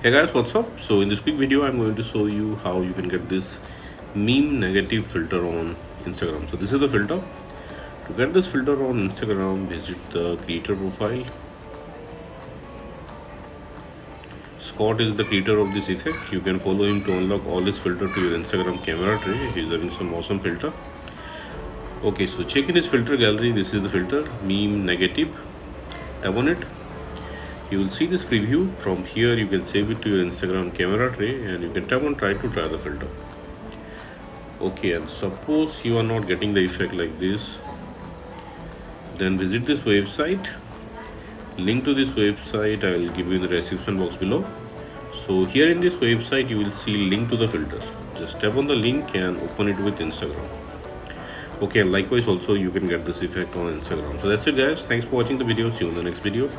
Hey guys, what's up? So in this quick video I'm going to show you how you can get this meme negative filter on Instagram. So this is the filter. To get this filter on Instagram, visit the creator profile. Scott is the creator of this effect. You can follow him to unlock all this filter to your Instagram camera tray. He's having some awesome filter. Okay, so check in his filter gallery. This is the filter, meme negative. Tap on it. You will see this preview. From here you can save it to your Instagram camera tray and you can tap on try to try the filter. Okay, and suppose you are not getting the effect like this, then visit this website. Link to this website I will give you in the description box below. So here in this website you will see link to the filter. Just tap on the link and open it with Instagram. Okay, and likewise also you can get this effect on Instagram. So that's it guys, thanks for watching the video. See you in the next video.